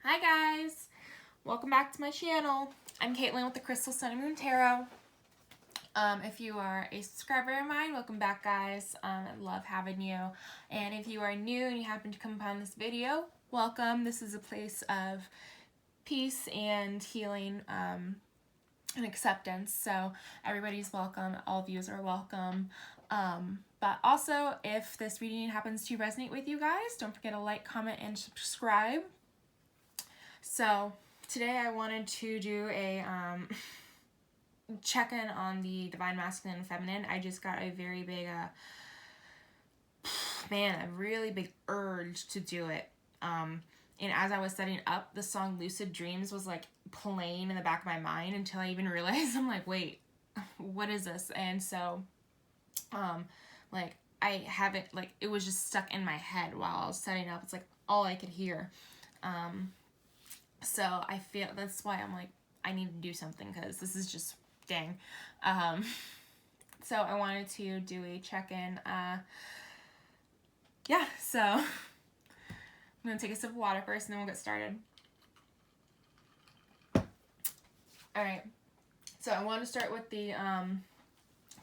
Hi guys! Welcome back to my channel. I'm Caitlin with the Crystal Sun and Moon Tarot. If you are a subscriber of mine, welcome back guys. I love having you. And if you are new and you happen to come upon this video, welcome. This is a place of peace and healing and acceptance. So everybody's welcome. All views are welcome. But also, if this reading happens to resonate with you guys, don't forget to like, comment, and subscribe. So today I wanted to do a check-in on the Divine Masculine and Feminine. I just got a very big, a really big urge to do it. And as I was setting up, the song Lucid Dreams was like playing in the back of my mind until I even realized, I'm like, wait, what is this? And so, I haven't, it was just stuck in my head while I was setting up. It's like all I could hear. So I feel that's why I'm like, I need to do something because this is just dang. So I wanted to do a check-in. So I'm going to take a sip of water first and then we'll get started. Alright, so I want to start with the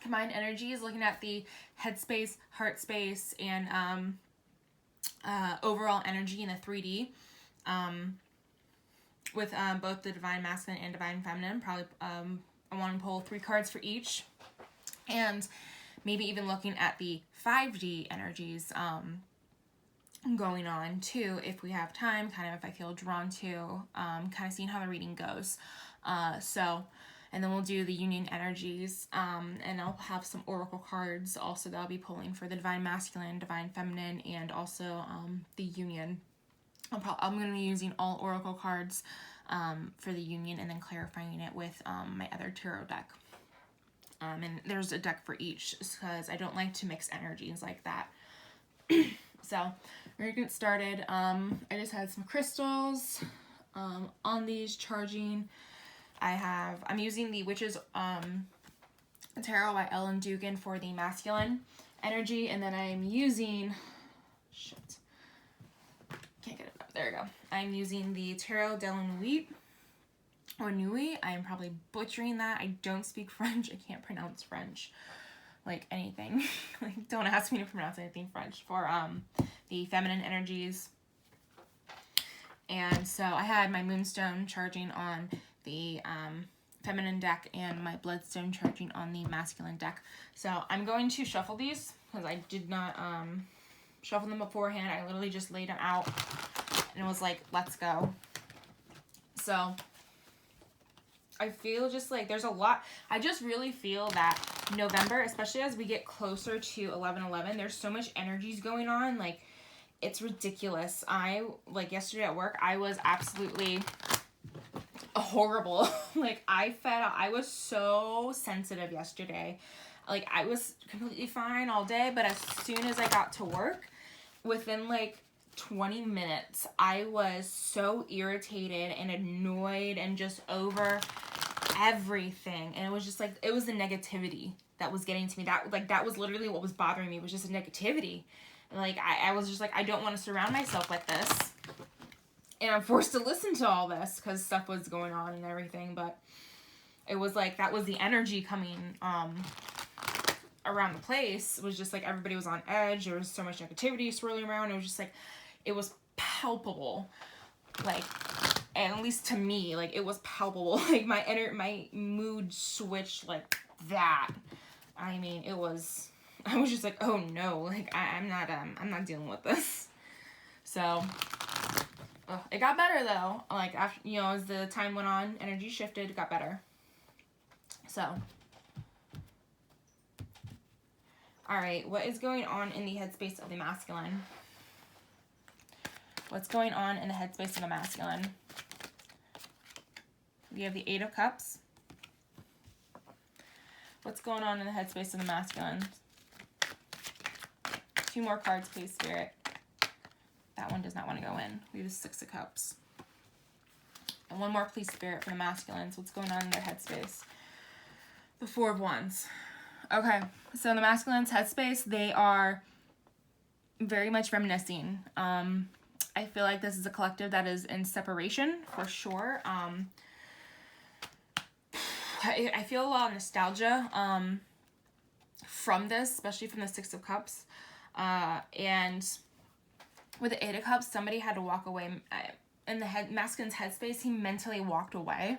combined energies, looking at the headspace, heart space, and overall energy in the 3D. With both the Divine Masculine and Divine Feminine. Probably I want to pull 3 cards for each. And maybe even looking at the 5D energies going on too, if we have time, kind of if I feel drawn to, kind of seeing how the reading goes. And then we'll do the union energies, and I'll have some oracle cards also that I'll be pulling for the Divine Masculine, Divine Feminine, and also the union. I'm going to be using all oracle cards for the union and then clarifying it with my other tarot deck. And there's a deck for each because I don't like to mix energies like that. So we're going to get started. I just had some crystals on these charging. I'm using the Witch's Tarot by Ellen Dugan for the masculine energy, and then I'm using can't get it up. There we go. I'm using the Tarot de la Nuit, or Nuit. I am probably butchering that. I don't speak French. I can't pronounce French, like anything. Like, don't ask me to pronounce anything French for the feminine energies. And so I had my Moonstone charging on the feminine deck and my Bloodstone charging on the masculine deck. So I'm going to shuffle these because I did not shuffle them beforehand. I literally just laid them out and it was like, let's go. So I feel just like there's a lot. I just really feel that November, especially as we get closer to 11/11, there's so much energies going on. Like, it's ridiculous. Yesterday at work, I was absolutely horrible. I was so sensitive yesterday. Like, I was completely fine all day, but as soon as I got to work, within 20 minutes, I was so irritated and annoyed and just over everything. And it was just it was the negativity that was getting to me. That was literally what was bothering me, was just the negativity. I was just I don't want to surround myself like this. And I'm forced to listen to all this because stuff was going on and everything. But it was that was the energy coming around the place. It was just everybody was on edge. There was so much negativity swirling around. It was just it was palpable. At least to me, it was palpable. My mood switched like that. I mean, I was just oh no, I'm not dealing with this. So it got better though. After, as the time went on, energy shifted, it got better. So, all right, what is going on in the headspace of the masculine? What's going on in the headspace of the masculine? We have the 8 of Cups. What's going on in the headspace of the masculine? 2 more cards, please, Spirit. That one does not want to go in. We have the 6 of Cups. And 1 more, please, Spirit, for the masculines. What's going on in their headspace? The 4 of Wands. Okay, so in the masculine's headspace, they are very much reminiscing. I feel like this is a collective that is in separation for sure. I feel a lot of nostalgia from this, especially from the Six of Cups. And with the Eight of Cups, somebody had to walk away. In the masculine's headspace, he mentally walked away.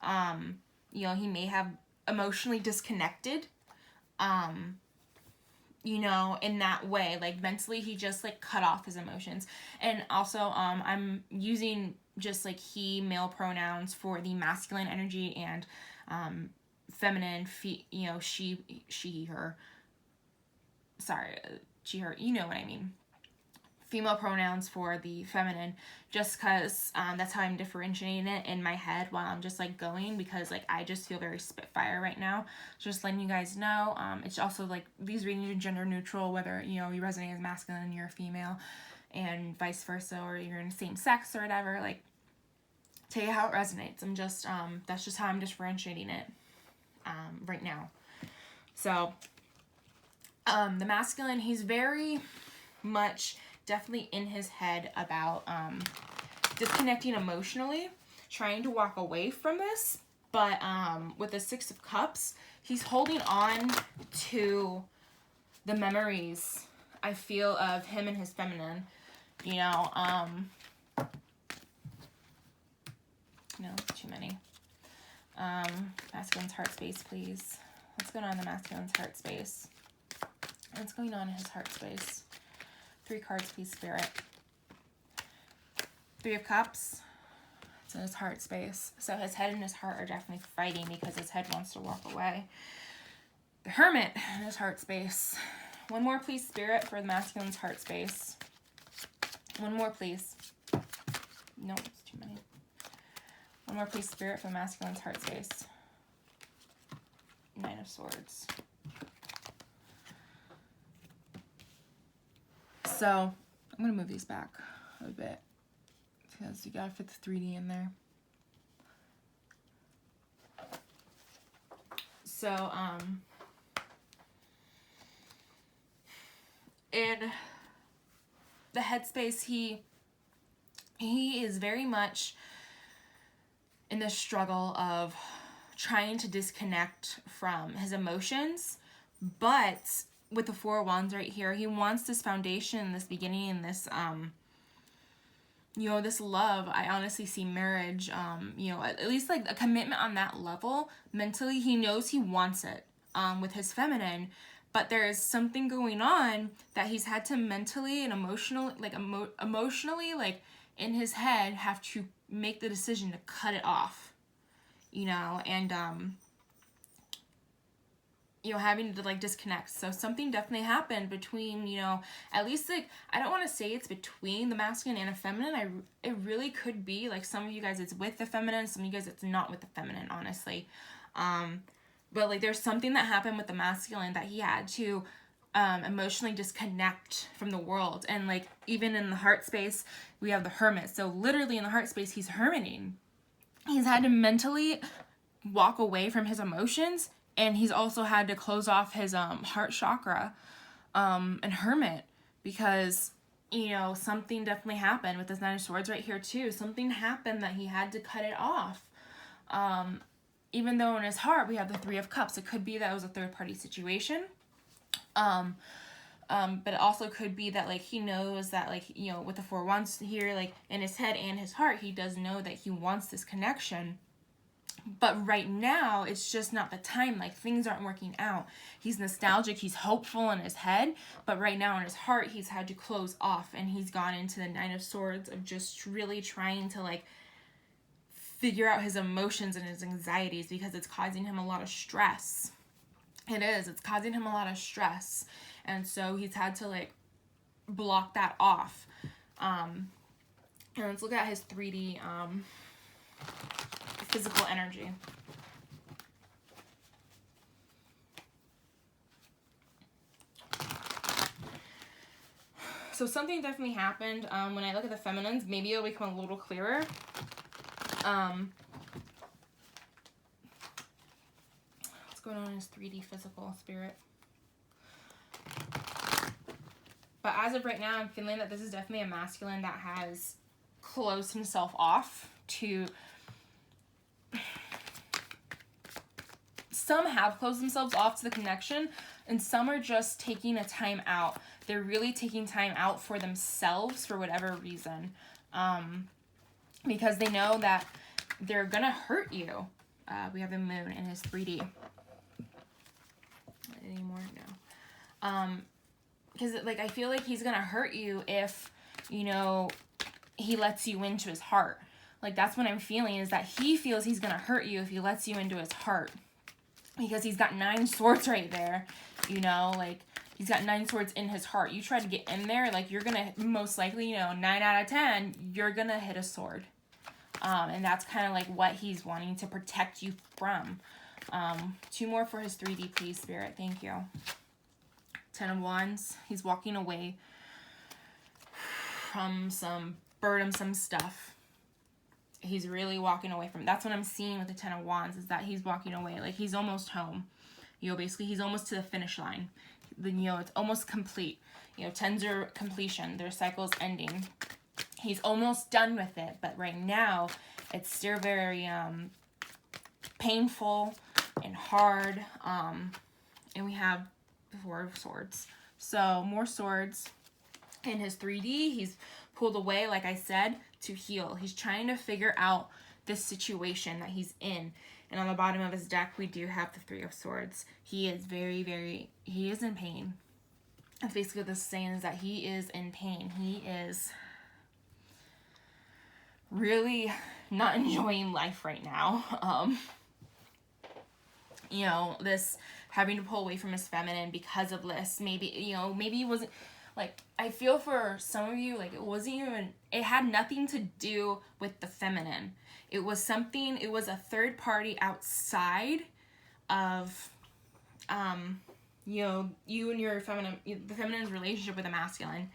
You know, he may have emotionally disconnected. You know, in that way, like mentally he just like cut off his emotions. And also I'm using just like he, male pronouns for the masculine energy, and feminine, you know, she, her, sorry, she, her, you know what I mean, female pronouns for the feminine, just because that's how I'm differentiating it in my head while I'm just like going, because like I just feel very Spitfire right now. Just letting you guys know. It's also like these readings are gender neutral, whether, you know, you resonate as masculine and you're a female, and vice versa, or you're in the same sex or whatever. Like, tell you how it resonates. I'm just that's just how I'm differentiating it right now. So the masculine, he's very much definitely in his head about disconnecting emotionally, trying to walk away from this. But with the Six of Cups, he's holding on to the memories, I feel, of him and his feminine. You know, no, too many. Masculine's heart space, please. What's going on in the masculine's heart space? What's going on in his heart space? 3 cards, please, Spirit. 3 of Cups. It's in his heart space. So his head and his heart are definitely fighting because his head wants to walk away. The Hermit in his heart space. 1 more, please, Spirit, for the masculine's heart space. 1 more, please. No, it's too many. 1 more, please, Spirit, for the masculine's heart space. 9 of Swords. So, I'm going to move these back a bit because you got to fit the 3D in there. So, in the headspace, he is very much in the struggle of trying to disconnect from his emotions, but with the 4 of Wands right here, he wants this foundation, this beginning, and this, you know, this love. I honestly see marriage, you know, at least like a commitment on that level. Mentally, he knows he wants it, with his feminine, but there is something going on that he's had to mentally and emotionally, like in his head, have to make the decision to cut it off, you know, and, you know, having to like disconnect. So something definitely happened between, you know, at least like, I don't want to say it's between the masculine and the feminine. It really could be like some of you guys it's with the feminine, some of you guys it's not with the feminine, honestly. But like there's something that happened with the masculine that he had to emotionally disconnect from the world. And like even in the heart space, we have the Hermit. So literally in the heart space, he's hermiting. He's had to mentally walk away from his emotions. And he's also had to close off his heart chakra and Hermit, because, you know, something definitely happened with this 9 of Swords right here too. Something happened that he had to cut it off. Even though in his heart we have the 3 of Cups. It could be that it was a third-party situation. But it also could be that, like, he knows that, like, you know, with the 4 of Wands here, like, in his head and his heart, he does know that he wants this connection. But right now, it's just not the time. Like, things aren't working out. He's nostalgic. He's hopeful in his head. But right now in his heart, he's had to close off. And he's gone into the 9 of Swords of just really trying to, like, figure out his emotions and his anxieties, because it's causing him a lot of stress. It is. It's causing him a lot of stress. And so he's had to, like, block that off. And let's look at his 3D physical energy. So something definitely happened. When I look at the feminines, maybe it'll become a little clearer. What's going on in his 3D physical spirit? But as of right now, I'm feeling that this is definitely a masculine that has closed himself off to... Some have closed themselves off to the connection, and some are just taking a time out. They're really taking time out for themselves for whatever reason. Because they know that they're going to hurt you. We have the moon in his 3D. Anymore? No. Because, like, I feel like he's going to hurt you if, you know, he lets you into his heart. Like, that's what I'm feeling, is that he feels he's going to hurt you if he lets you into his heart. Because he's got 9 swords right there, you know, like, he's got 9 swords in his heart. You try to get in there, like, you're gonna, most likely, you know, 9 out of 10, you're gonna hit a sword. And that's kind of like what he's wanting to protect you from. 2 more for his 3D, please, Spirit. Thank you. 10 of Wands. He's walking away from some burdensome stuff. He's really walking away from. That's what I'm seeing with the 10 of Wands, is that he's walking away. Like, he's almost home. You know, basically, he's almost to the finish line. Then, you know, it's almost complete. You know, 10s are completion. Their cycle's ending. He's almost done with it. But right now, it's still very painful and hard. And we have the 4 of Swords. So, more swords. In his 3D, he's pulled away, like I said, to heal. He's trying to figure out this situation that he's in. And on the bottom of his deck, we do have the 3 of Swords. He is he is in pain. That's basically what this is saying, is that he is in pain. He is really not enjoying life right now. You know, this having to pull away from his feminine because of this. Maybe, you know, maybe he wasn't... Like, I feel for some of you, like, it had nothing to do with the feminine. It was a third party outside of, you know, you and your the feminine's relationship with the masculine.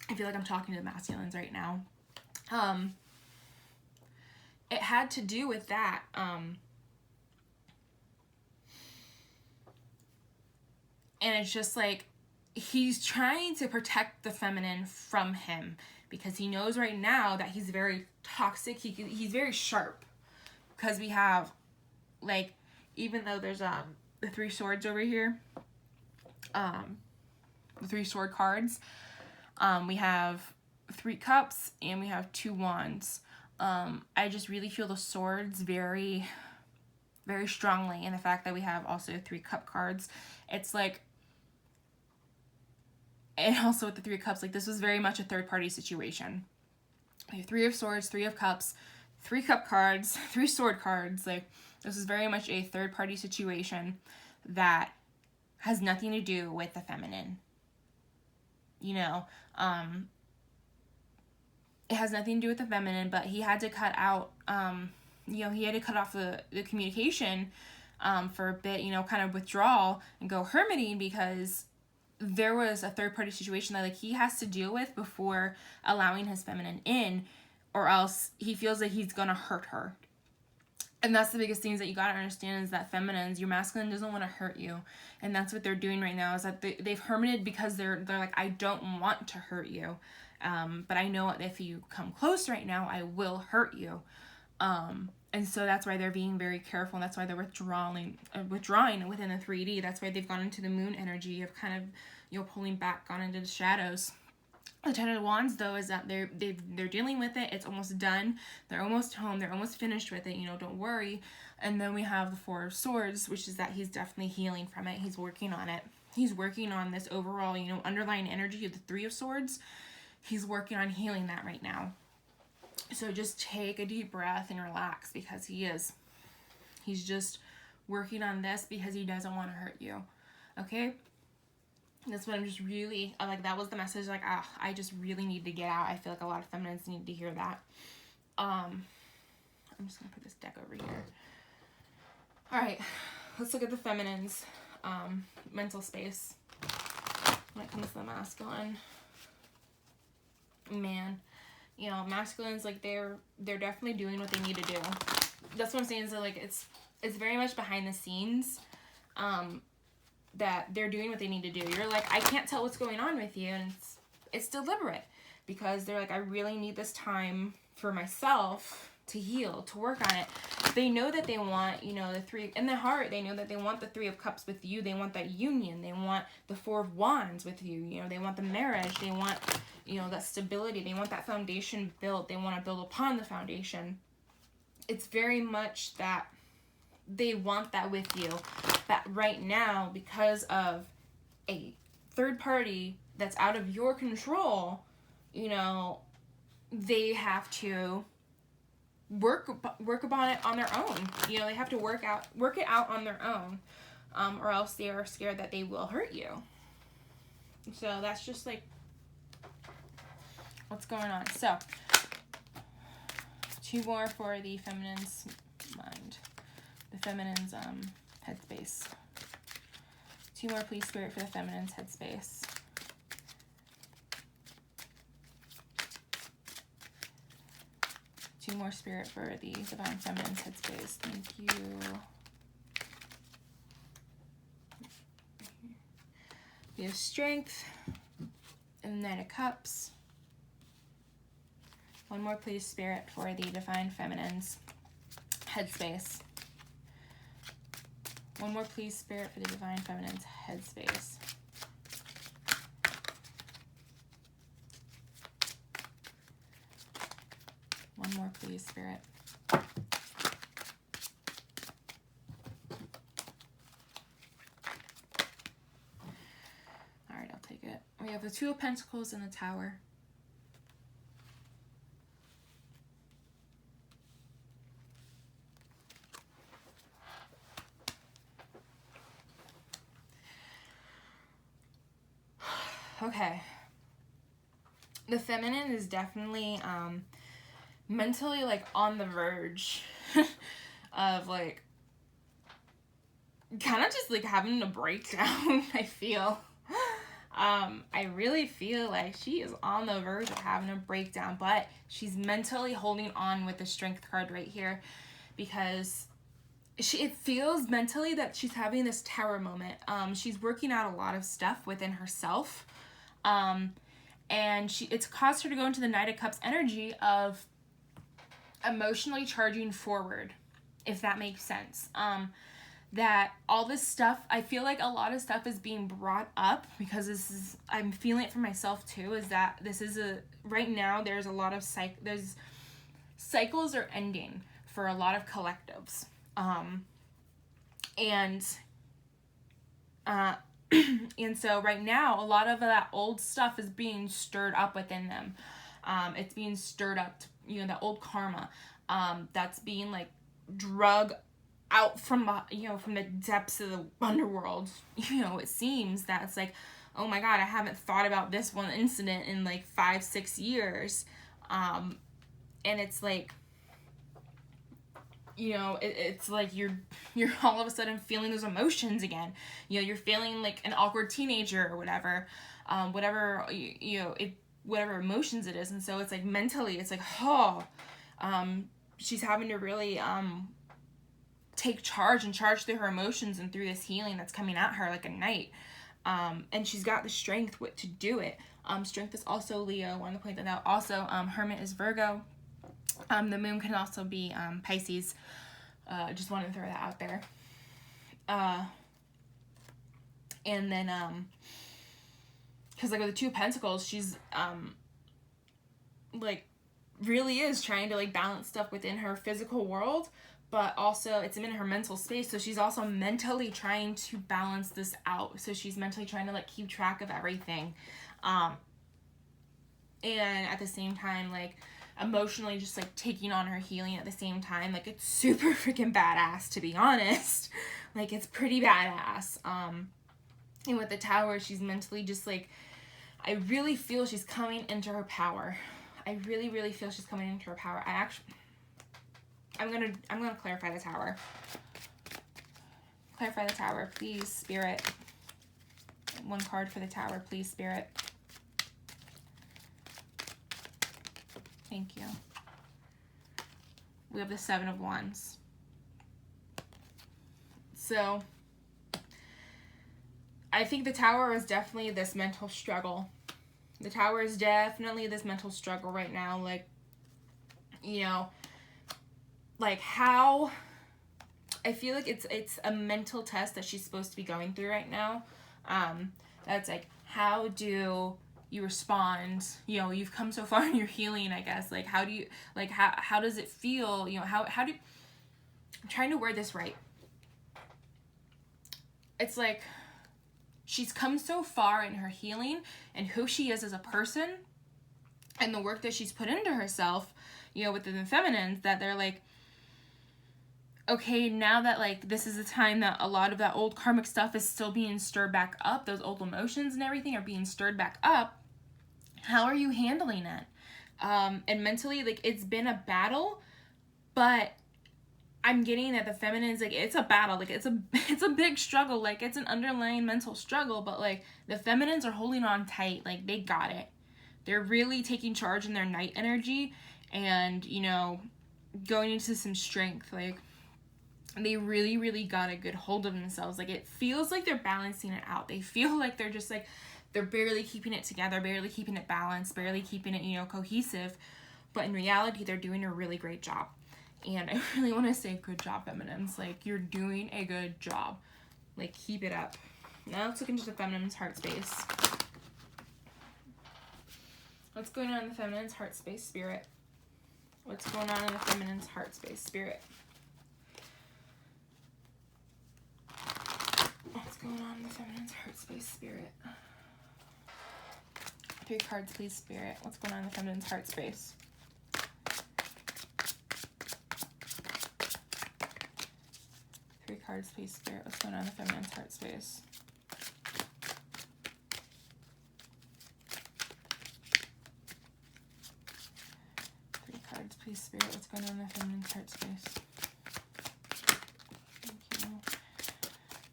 I feel like I'm talking to the masculines right now. It had to do with that, and it's just like, he's trying to protect the feminine from him because he knows right now that he's very toxic. He's very sharp, because we have, like, even though there's the 3 swords over here, the 3 sword cards, we have 3 cups and we have 2 wands. I just really feel the swords very, very strongly, and the fact that we have also 3 cup cards. It's like, and also with the 3 of Cups, like, this was very much a third-party situation. We have 3 of Swords, 3 of Cups, 3 cup cards, 3 sword cards. Like, this is very much a third-party situation that has nothing to do with the feminine. You know, it has nothing to do with the feminine, but he had to cut out, you know, he had to cut off the communication for a bit, you know, kind of withdrawal and go hermiting, because there was a third-party situation that, like, he has to deal with before allowing his feminine in, or else he feels like he's gonna hurt her. And that's the biggest things that you gotta understand, is that feminines, your masculine doesn't want to hurt you. And that's what they're doing right now, is that they've hermited because they're like, I don't want to hurt you. But I know if you come close right now, I will hurt you. And so that's why they're being very careful, and that's why they're withdrawing within the 3D. That's why they've gone into the moon energy of kind of, you know, pulling back, gone into the shadows. The 10 of Wands, though, is that they're dealing with it. It's almost done. They're almost home. They're almost finished with it. You know, don't worry. And then we have the 4 of Swords, which is that he's definitely healing from it. He's working on it. He's working on this overall, you know, underlying energy of the 3 of Swords. He's working on healing that right now. So just take a deep breath and relax, because he's just working on this because he doesn't want to hurt you. Okay? That's what I'm just really, like, that was the message, like, I just really need to get out. I feel like a lot of feminines need to hear that. I'm just going to put this deck over here. Alright, let's look at the feminines' mental space when it comes to the masculine. Man, you know, masculines, like, they're definitely doing what they need to do. That's what I'm saying, is that, like, it's very much behind the scenes. that they're doing what they need to do. You're like, I can't tell what's going on with you, and it's deliberate, because they're like, I really need this time for myself to heal, to work on it. They know that they want, you know, the three in their heart, they know that they want the 3 of Cups with you. They want that union. They want the 4 of Wands with you. You know, they want the marriage. They want, you know, that stability. They want that foundation built. They want to build upon the foundation. It's very much that they want that with you. But right now, because of a third party that's out of your control, you know, they have to work upon it on their own. You know, they have to work it out on their own, or else they are scared that they will hurt you. So that's just like what's going on. So 2 more for the feminine's mind, the feminine's headspace. 2 more, please, Spirit, for the feminine's headspace. Two more, Spirit, for the divine feminine's headspace. Thank you. We have strength and the Knight of Cups. 1 more, please, Spirit, for the divine feminine's headspace. 1 more, please, Spirit, for the divine feminine's headspace. One more, please, Spirit. All right, I'll take it. We have the 2 of Pentacles and the Tower. Okay. The feminine is definitely mentally like on the verge of like kind of just like having a breakdown. I feel I really feel like she is on the verge of having a breakdown, but she's mentally holding on with the Strength card right here, because it feels mentally that she's having this Tower moment. She's working out a lot of stuff within herself, and it's caused her to go into the Knight of Cups energy of emotionally charging forward, if that makes sense. That all this stuff, I feel like a lot of stuff is being brought up, because I'm feeling it for myself too, is that right now there's a lot of cycles are ending for a lot of collectives. And so right now, a lot of that old stuff is being stirred up within them. It's being stirred up, that old karma, that's being like drug out from the depths of the underworld. It seems that it's like, oh my God, I haven't thought about this one incident in like 5-6 years. And it's like, it's like you're all of a sudden feeling those emotions again. You're feeling like an awkward teenager or whatever, whatever emotions it is. And so it's like mentally, it's like, she's having to really take charge through her emotions and through this healing that's coming at her like a knight. And she's got the strength to do it. Strength is also Leo. I want to point that out. Also, Hermit is Virgo. The moon can also be Pisces. Just wanted to throw that out there. And then, because like with the 2 of Pentacles, she's like really is trying to like balance stuff within her physical world, but also it's in her mental space. So she's also mentally trying to balance this out. So she's mentally trying to like keep track of everything, and at the same time like emotionally just like taking on her healing at the same time. Like it's super freaking badass, to be honest. Like it's pretty badass. And with the Tower, she's mentally just like, I really feel she's coming into her power. I really, really feel she's coming into her power. I'm gonna clarify the Tower. Clarify the Tower, please, Spirit. 1 card for the Tower, please, Spirit. Thank you. We have the 7 of Wands. So, I think the Tower is definitely this mental struggle. The Tower is definitely this mental struggle right now. Like, you know, like how I feel like it's a mental test that she's supposed to be going through right now. That's like, how do you respond? You know, you've come so far in your healing, I guess. Like, how do you, like, how does it feel? You know, how do, I'm trying to word this right. It's like, she's come so far in her healing and who she is as a person and the work that she's put into herself, you know, within the feminines, that they're like, okay, now that, like, this is the time that a lot of that old karmic stuff is still being stirred back up, those old emotions and everything are being stirred back up, how are you handling it? And mentally, like, it's been a battle, but I'm getting that the feminines, like, it's a battle, like, it's a big struggle, like, it's an underlying mental struggle, but, like, the feminines are holding on tight, like, they got it. They're really taking charge in their night energy and, you know, going into some strength, like, they really, really got a good hold of themselves. Like, it feels like they're balancing it out. They feel like they're just, like, they're barely keeping it together, barely keeping it balanced, barely keeping it, you know, cohesive, but in reality, they're doing a really great job. And I really want to say good job, feminines. Like, you're doing a good job. Like, keep it up. Now let's look into the feminine's heart space. What's going on in the feminine's heart space, spirit? What's going on in the feminine's heart space, spirit? What's going on in the feminine's heart space, spirit? 3 cards, please, spirit. What's going on in the feminine's heart space? Cards, please, spirit. What's going on in the feminine's heart space? Three cards, please, spirit. What's going on in the feminine's heart space? Thank you.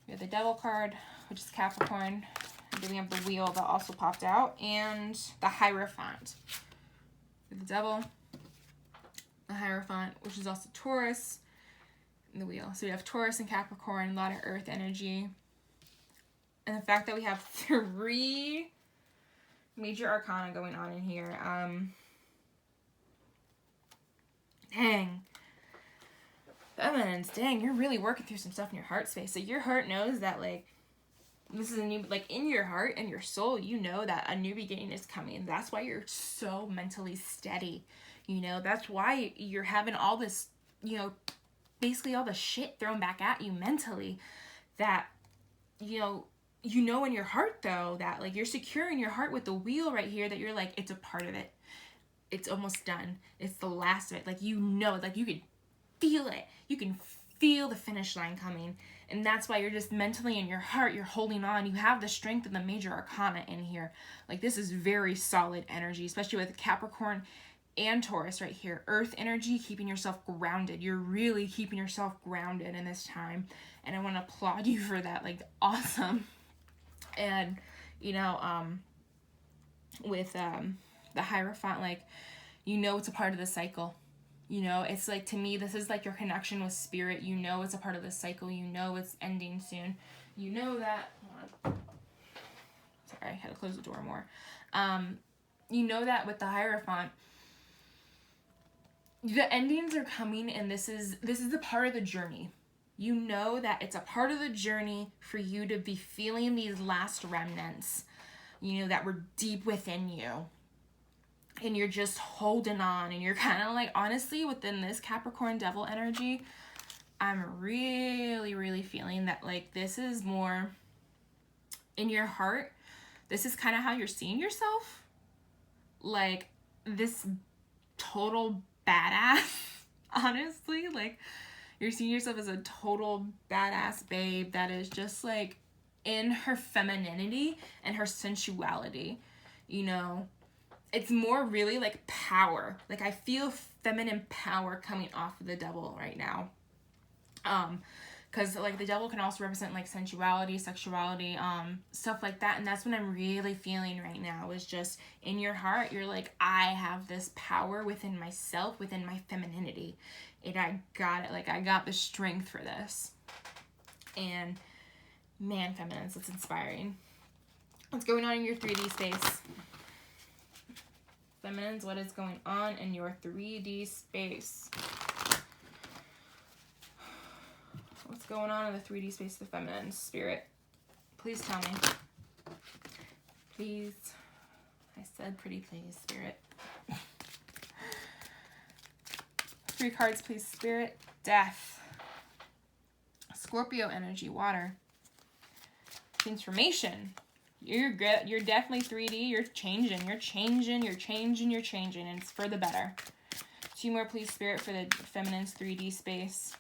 We have the Devil card, which is Capricorn. And then we have the Wheel that also popped out, and the Hierophant. We have the Devil, the Hierophant, which is also Taurus, the Wheel. So we have Taurus and Capricorn, a lot of earth energy. And the fact that we have 3 major arcana going on in here. Dang. Feminines, dang, you're really working through some stuff in your heart space. So your heart knows that, like, this is a new, like, in your heart and your soul, you know that a new beginning is coming. That's why you're so mentally steady. You know, that's why you're having all this, you know, basically all the shit thrown back at you mentally, that, you know in your heart, though, that, like, you're secure in your heart with the Wheel right here, that you're like, it's a part of it. It's almost done. It's the last of it. Like, you know, like, you can feel it. You can feel the finish line coming. And that's why you're just mentally in your heart, you're holding on. You have the strength of the major arcana in here. Like, this is very solid energy, especially with Capricorn and Taurus right here. Earth energy, keeping yourself grounded. You're really keeping yourself grounded in this time. And I want to applaud you for that. Like, awesome. And, you know, with the Hierophant, like, you know it's a part of the cycle. You know, it's like, to me, this is like your connection with spirit. You know it's a part of the cycle. You know it's ending soon. You know that, hold on. Sorry, I had to close the door more. You know that with the Hierophant, the endings are coming, and this is the part of the journey. You know that it's a part of the journey for you to be feeling these last remnants, you know, that were deep within you. And you're just holding on, and you're kind of like, honestly, within this Capricorn Devil energy, I'm really, really feeling that, like, this is more in your heart. This is kind of how you're seeing yourself. Like, this total badass, honestly. Like, you're seeing yourself as a total badass babe that is just, like, in her femininity and her sensuality, you know. It's more really like power. Like, I feel feminine power coming off of the Devil right now. Because, like, the Devil can also represent, like, sensuality, sexuality, stuff like that. And that's what I'm really feeling right now, is just in your heart, you're like, I have this power within myself, within my femininity. And I got it. Like, I got the strength for this. And Man, feminines, it's inspiring. What's going on in your 3D space? Feminines, what is going on in your 3D space? What's going on in the 3D space of the feminine? Spirit, please tell me. Please. I said pretty please, Spirit. 3 cards, please, Spirit. Death. Scorpio energy, water. Transformation. You're good. You're definitely 3D. You're changing. You're changing. You're changing. You're changing. And it's for the better. 2 more, please, Spirit, for the feminine's 3D space.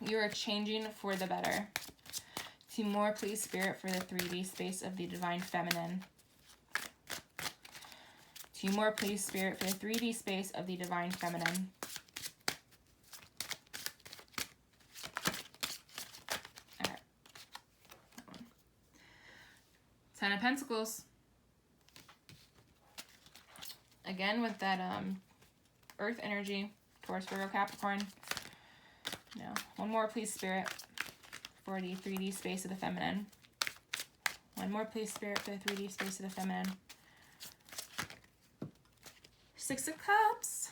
You are changing for the better. 2 more, please, Spirit, for the 3D space of the divine feminine. 2 more, please, Spirit, for the 3D space of the divine feminine. All right. 10 of Pentacles. Again, with that Earth energy, Taurus, Virgo, Capricorn. No. 1 more, please, Spirit, for the 3D space of the feminine. 1 more, please, Spirit, for the 3D space of the feminine. 6 of Cups.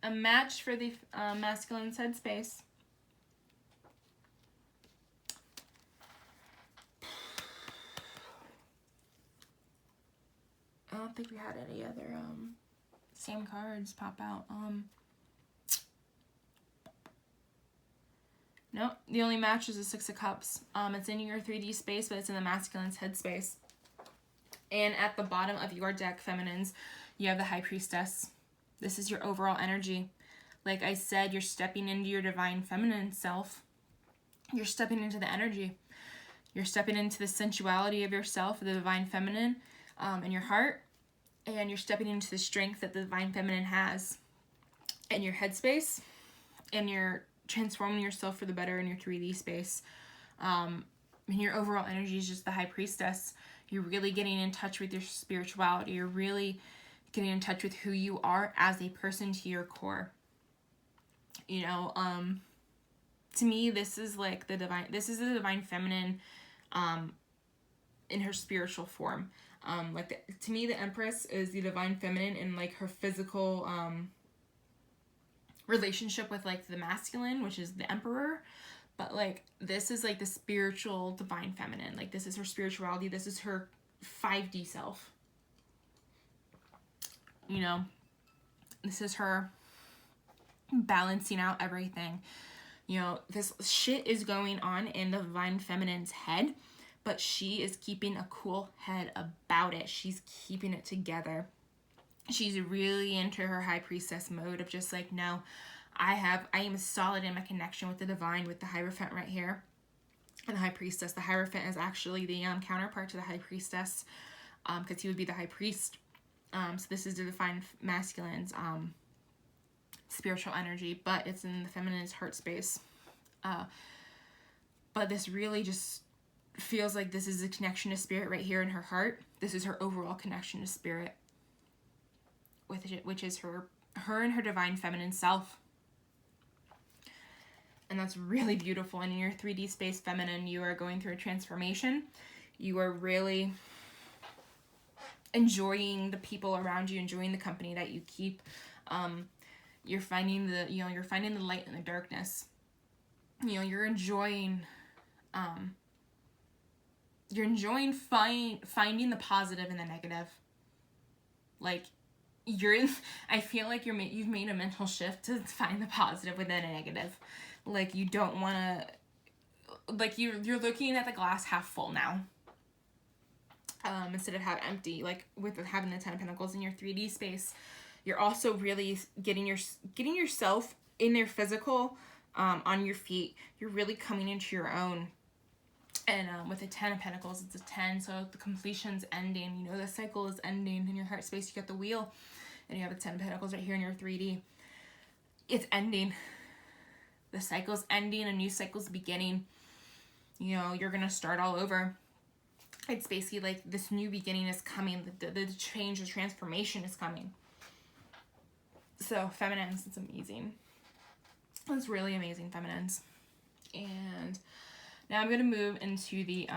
A match for the masculine's headspace. I don't think we had any other same cards pop out. No, the only match is a 6 of Cups. It's in your 3D space, but it's in the masculine's headspace. And at the bottom of your deck, feminines, you have the High Priestess. This is your overall energy. Like I said, you're stepping into your divine feminine self. You're stepping into the energy. You're stepping into the sensuality of yourself, the divine feminine, in your heart. And you're stepping into the strength that the divine feminine has in your headspace. And you're transforming yourself for the better in your 3D space. And your overall energy is just the High Priestess. You're really getting in touch with your spirituality. You're really getting in touch with who you are as a person to your core. You know, to me, this is like the divine feminine in her spiritual form. To me, the Empress is the divine feminine in like her physical relationship with like the masculine, which is the Emperor. But like this is like the spiritual divine feminine. Like this is her spirituality. This is her 5D self. You know, this is her balancing out everything. You know, this shit is going on in the divine feminine's head, but she is keeping a cool head about it. She's keeping it together. She's really into her High Priestess mode of just like, no, I am solid in my connection with the divine, with the Hierophant right here. And the High Priestess. The Hierophant is actually the counterpart to the High Priestess, because he would be the High Priest. So this is the divine masculine's spiritual energy, but it's in the feminine's heart space. But this really just feels like this is a connection to spirit right here in her heart. This is her overall connection to spirit, which is her and her divine feminine self. And that's really beautiful. And in your 3D space feminine, you are going through a transformation. You are really enjoying the people around you, enjoying the company that you keep. You're finding the light in the darkness. You know, you're enjoying finding the positive in the negative. Like I feel like you've made a mental shift to find the positive within a negative. Like you don't want to, like you're looking at the glass half full now. Instead of half empty, like with having the 10 of Pentacles in your 3D space, you're also really getting yourself in your physical, on your feet. You're really coming into your own. And with the 10 of Pentacles, it's a 10, so the completion's ending. You know, the cycle is ending. In your heart space, you got the wheel, and you have the 10 of Pentacles right here in your 3D. It's ending. The cycle's ending, a new cycle's beginning. You know, you're gonna start all over. It's basically like this new beginning is coming. The change, the transformation is coming. So, feminines, it's amazing. It's really amazing, feminines. And Now I'm going to move into the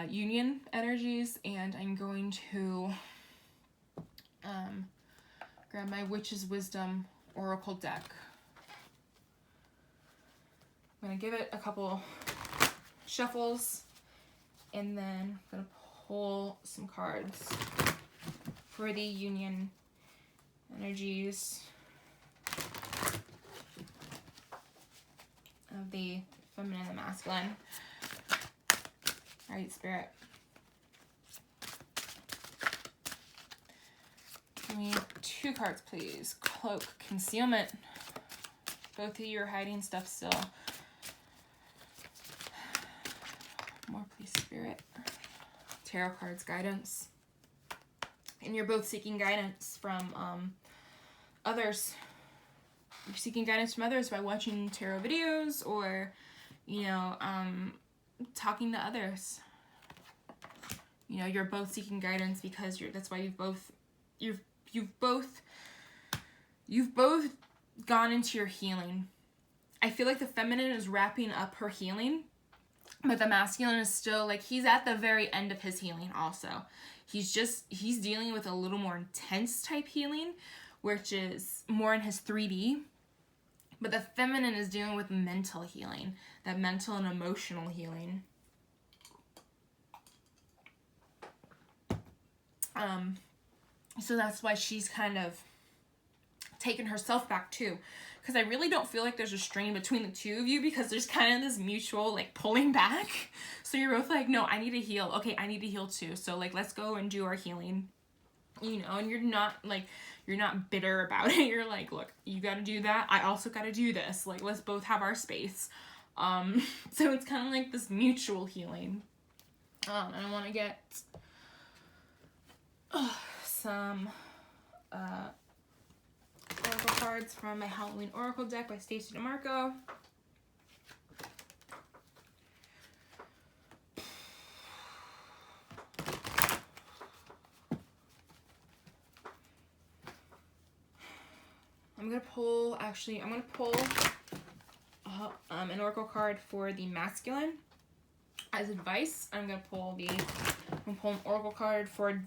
union energies, and I'm going to grab my Witch's Wisdom Oracle deck. I'm going to give it a couple shuffles, and then I'm going to pull some cards for the union energies of the feminine and the masculine. All right, Spirit. Give me 2 cards, please. Cloak, concealment. Both of you are hiding stuff still. More, please, Spirit. Tarot cards, guidance. And you're both seeking guidance from others. You're seeking guidance from others by watching tarot videos or, you know, talking to others. You know, you're both seeking guidance because that's why you've both gone into your healing. I feel like the feminine is wrapping up her healing, but the masculine is still, like, he's at the very end of his healing also. He's dealing with a little more intense type healing, which is more in his 3D. But the feminine is dealing with mental healing, that mental and emotional healing. So that's why she's kind of taken herself back too. Because I really don't feel like there's a strain between the two of you, because there's kind of this mutual, like, pulling back. So you're both like, no, I need to heal. Okay, I need to heal too. So, like, let's go and do our healing. You know, and you're not bitter about it. You're like, look, you got to do that. I also got to do this. Like, let's both have our space. So it's kind of like this mutual healing. I want to get some oracle cards from my Halloween Oracle deck by Stacey DeMarco. I'm going to pull an oracle card for the masculine as advice. I'm going to pull an oracle card for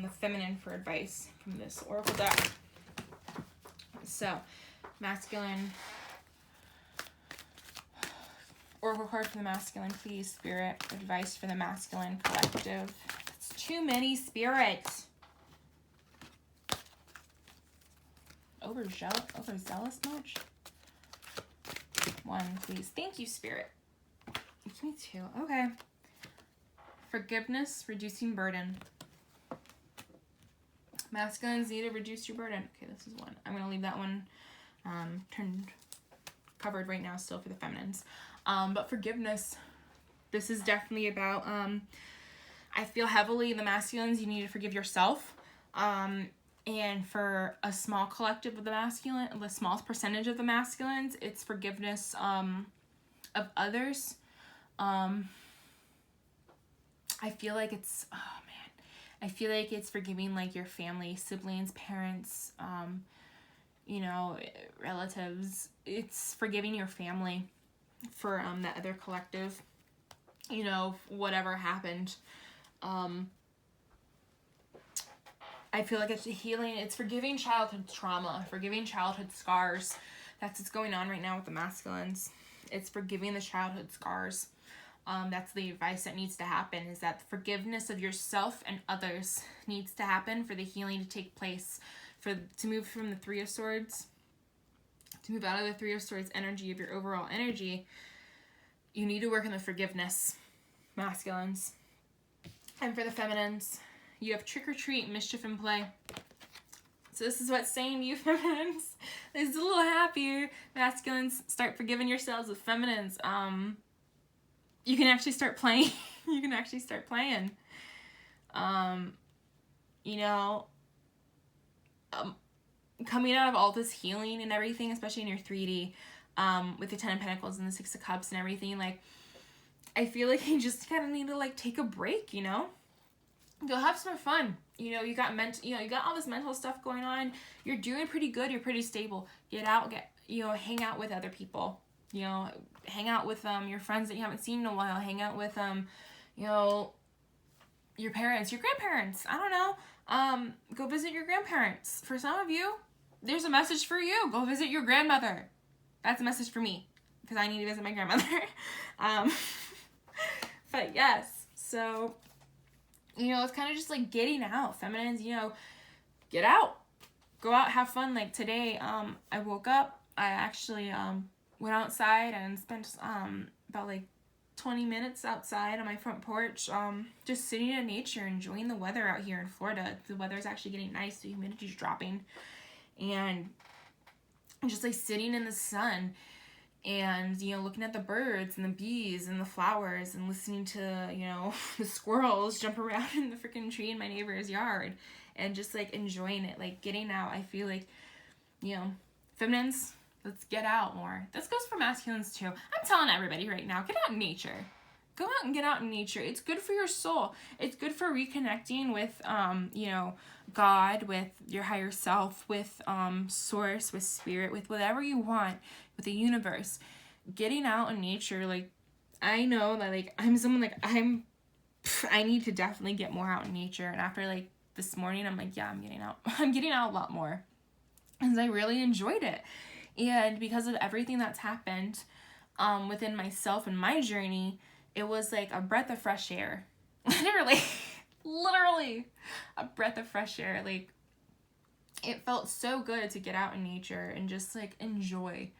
the feminine for advice from this oracle deck. So, masculine oracle card for the masculine, please, Spirit. Advice for the masculine collective. It's too many, Spirit. Overzealous much? 1, please. Thank you, Spirit. Give me 2. Okay. Forgiveness, reducing burden. Masculines need to reduce your burden. Okay, this is 1. I'm going to leave that one covered right now still for the feminines. But forgiveness, this is definitely about, I feel heavily the masculines, you need to forgive yourself. And for a small collective of the masculine, the smallest percentage of the masculines, it's forgiveness of others. I feel like it's, I feel like it's forgiving, like, your family, siblings, parents, you know, relatives. It's forgiving your family for the other collective, you know, whatever happened. I feel like it's healing. It's forgiving childhood trauma, forgiving childhood scars. That's what's going on right now with the masculines. It's forgiving the childhood scars. That's the advice that needs to happen, is that forgiveness of yourself and others needs to happen for the healing to take place, to move from the 3 of Swords, to move out of the 3 of Swords energy of your overall energy. You need to work on the forgiveness, masculines. And for the feminines, you have trick or treat, mischief, and play. So this is what's saying to you, feminines. It's a little happier. Masculines, start forgiving yourselves. With feminines, you can actually start playing. You can actually start playing. You know, coming out of all this healing and everything, especially in your 3D, with the 10 of Pentacles and the 6 of Cups and everything, like, I feel like you just kind of need to, like, take a break, you know? Go have some fun. You know, you got all this mental stuff going on. You're doing pretty good. You're pretty stable. Get out, hang out with other people. you know, hang out with your friends that you haven't seen in a while. Hang out with, you know, your parents, your grandparents. I don't know. Go visit your grandparents. For some of you, there's a message for you. Go visit your grandmother. That's a message for me, because I need to visit my grandmother. But yes, so, you know, it's kind of just like getting out. Feminines, you know, get out. Go out, have fun. Like today, I woke up. I actually went outside and spent about like 20 minutes outside on my front porch, just sitting in nature, enjoying the weather out here in Florida. The weather's actually getting nice, the humidity's dropping, and just like sitting in the sun and, you know, looking at the birds and the bees and the flowers and listening to, you know, the squirrels jump around in the freaking tree in my neighbor's yard, and just like enjoying it, like getting out. I feel like, you know, feminines, let's get out more. This goes for masculines too. I'm telling everybody right now, get out in nature. Go out and get out in nature. It's good for your soul. It's good for reconnecting with, you know, God, with your higher self, with source, with spirit, with whatever you want, with the universe. Getting out in nature, like, I know that, like, I'm someone, like, I need to definitely get more out in nature. And after, like, this morning, I'm like, yeah, I'm getting out. I'm getting out a lot more, because I really enjoyed it. And because of everything that's happened within myself and my journey, it was like a breath of fresh air. Literally a breath of fresh air. Like, it felt so good to get out in nature and just like enjoy,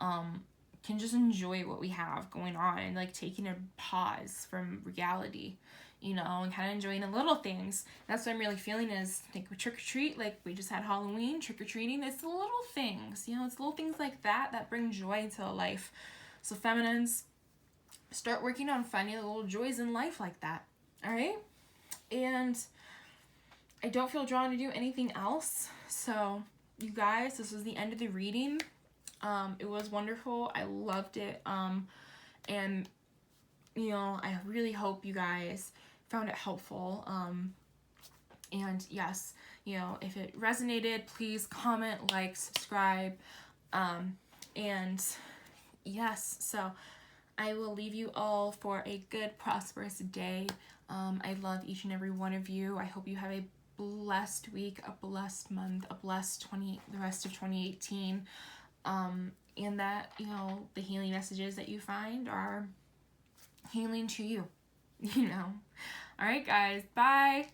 can just enjoy what we have going on, and like taking a pause from reality, you know, and kind of enjoying the little things. That's what I'm really feeling is, like, with trick-or-treat, like we just had Halloween, trick-or-treating, it's the little things, you know, it's little things like that that bring joy into life. So feminines, start working on finding the little joys in life like that, all right? And I don't feel drawn to do anything else. So you guys, this is the end of the reading. It was wonderful. I loved it. And, you know, I really hope you guys found it helpful. And yes, you know, if it resonated, please comment, like, subscribe. And yes, so I will leave you all for a good, prosperous day. I love each and every one of you. I hope you have a blessed week, a blessed month, a blessed the rest of 2018. And that, you know, the healing messages that you find are healing to you, you know. All right, guys, bye.